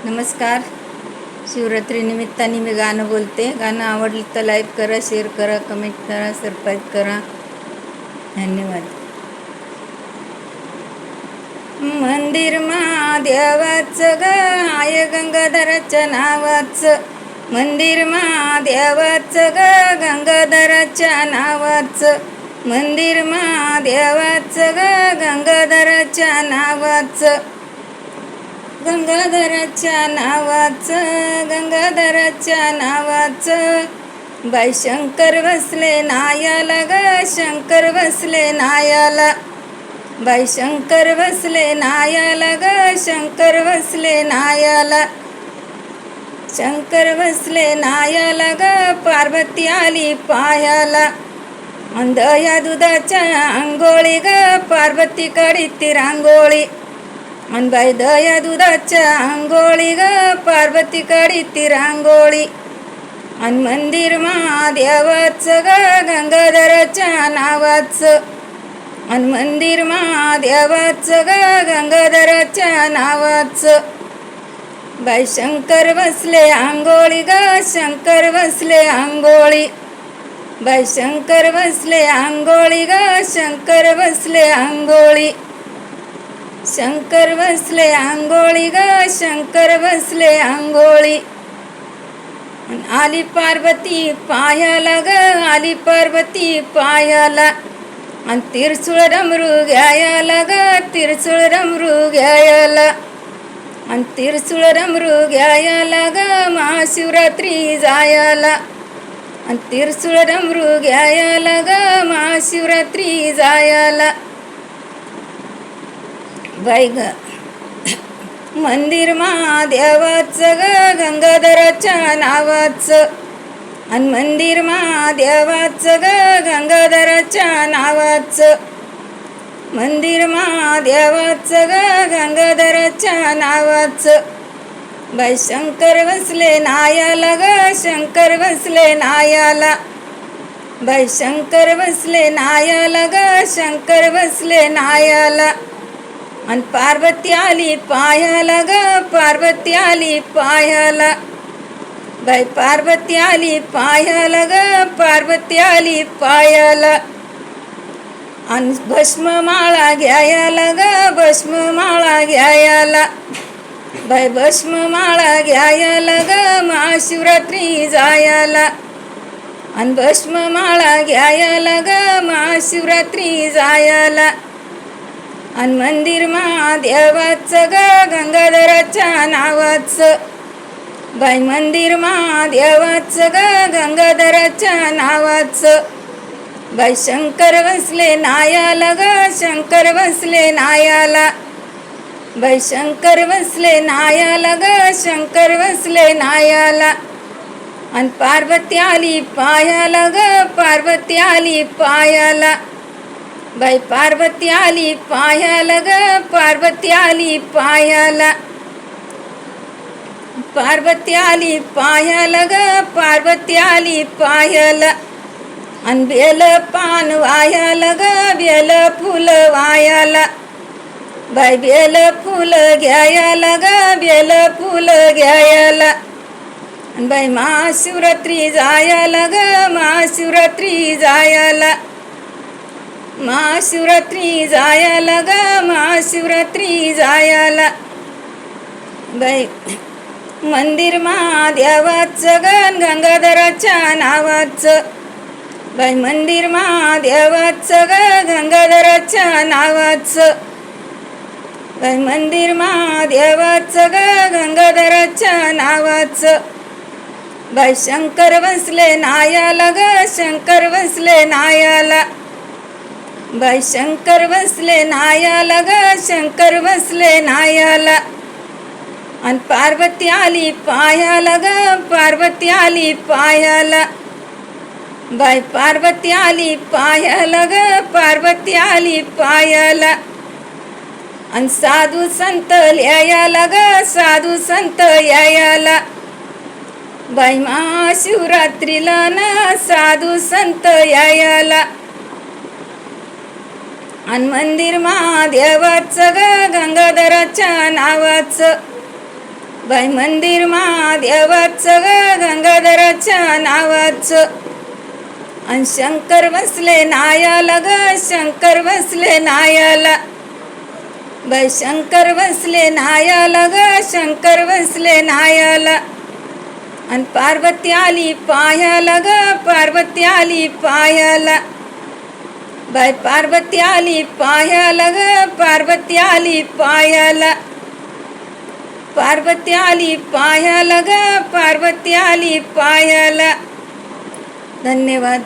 नमस्कार. शिवरात्री निमित्ताने मी गाणं बोलते. गाणं आवडलं तर लाईक करा, शेअर करा, कमेंट करा, सबस्क्राईब करा. धन्यवाद. मंदिर महादेवाचं ग आय गंगाधराच्या नावाचं. मंदिर महादेवाचं ग गंगाधराच्या नावाचं. मंदिर महादेवाचं ग गंगाधराच्या नावाचं. गंगाधराच्या नावाचं, गंगाधराच्या नावाचं. बाई शंकर बसले नायाला ग, शंकर बसले नायाला. बाई शंकर बसले नायाला ग, शंकर बसले नायाला. शंकर बसले नायाला ग, पार्वती आली पायाला. दह्या दुधाच्या आंघोळी ग, पार्वती कडी ती रांगोळी. बाई दह्या दुधाच्या आंघोळी ग, पार्वती कडी ती रांगोळी. मंदिर महादेवाचं ग गंगाधराच्या नावाचं. मंदिर महादेवाचं ग गंगाधराच्या नावाचं. बाई शंकर बसले आंघोळी ग, शंकर बसले आंघोळी. बाई शंकर बसले आंघोळी ग, शंकर बसले आंघोळी. शंकर बसले आंघोळी ग, शंकर बसले आंघोळी. आली पार्वती पायाला ग, आली पार्वती पायाला. तिरसुळ डमरू घ्यायला ग, तिरसुळ डमरू घ्यायला. तिरसुळ डमरू घ्यायला ग, महाशिवरात्री जायला. तिरसुळ डमरू घ्यायला ग, महाशिवरात्री जायला. बाई ग मंदिर महादेवाचं ग गंगाधराच्या नावाचं. मंदिर महादेवाचं ग गंगाधराच्या नावाचं. मंदिर महादेवाचं ग गंगाधराच्या नावाचं. बाई शंकर बसले नायाला ग, शंकर बसले नायाला. बाई शंकर बसले नायाला ग, शंकर बसले नायाला. पार्वती आली पायाला ग, पार्वती आली पायाला. बाई पार्वती आली पायाला ग, पार्वती आली पायाला. भस्म माळा घ्यायला ग, भस्म माळा घ्यायला. बाई भस्म माळा घ्यायला ग, महाशिवरात्री जायला. भस्म माळा घ्यायला ग, महाशिवरात्री जायला. मंदिर महादेवाचं ग गंगाधराच्या नावाचं. बाई मंदिर महादेवाचं ग गंगाधराच्या नावाचं. बाई शंकर बसले नायाला ग, शंकर बसले नायाला. बाई शंकर बसले नायाला ग, शंकर बसले नायाला. पार्वती आली पायाला ग, पार्वती आली पायाला. बाई पार्वती आली पायाला ग, पार्वती आली पायाला. पार्वती आली पायाला ग, पार्वती आली पायाला. बेल पान वायाला ग, बेल फुल वायाला. बाई बेल फुल घ्यायला ग, बेल फुल घ्यायला. बाई महाशिवरात्री जायला ग, महाशिवरात्री जायला. महाशिवरात्री जायला ग, महाशिवरात्री जायला. बाई मंदिर महादेवाचं ग गंगाधराच्या नावाचं. बाई मंदिर महादेवाचं ग गंगाधराच्या नावाचं. बाई मंदिर महादेवाचं ग गंगाधराच्या नावाचं. बाई शंकर बसले नायाला ग, शंकर बसले नायाला. बाई शंकर बसले नायाला ग, शंकर बसले नायाला. पार्वती आली पायाला ग, पार्वती आली पायाला. बाई पार्वती आली पायाला ग, पार्वती आली पायाला. साधू संत यायला ग, साधू संत यायला. बाई महाशिवरात्रीला ना साधू संत यायला. मंदिर महादेवाचं ग गंगाधराच्या नावाचं. बाई मंदिर महादेवाचं ग गंगाधराच्या नावाचं. आणि शंकर बसले नायाला ग शंकर बसले नायाला. बाई शंकर बसले नायाला ग शंकर बसले नायाला. आणि पार्वती आली पायाला ग पार्वती आली पायाला. बाई पार्वती आली पायाला ग पार्वती आली पायाला. पार्वती आली पायाला ग पार्वती आली पायाला. धन्यवाद.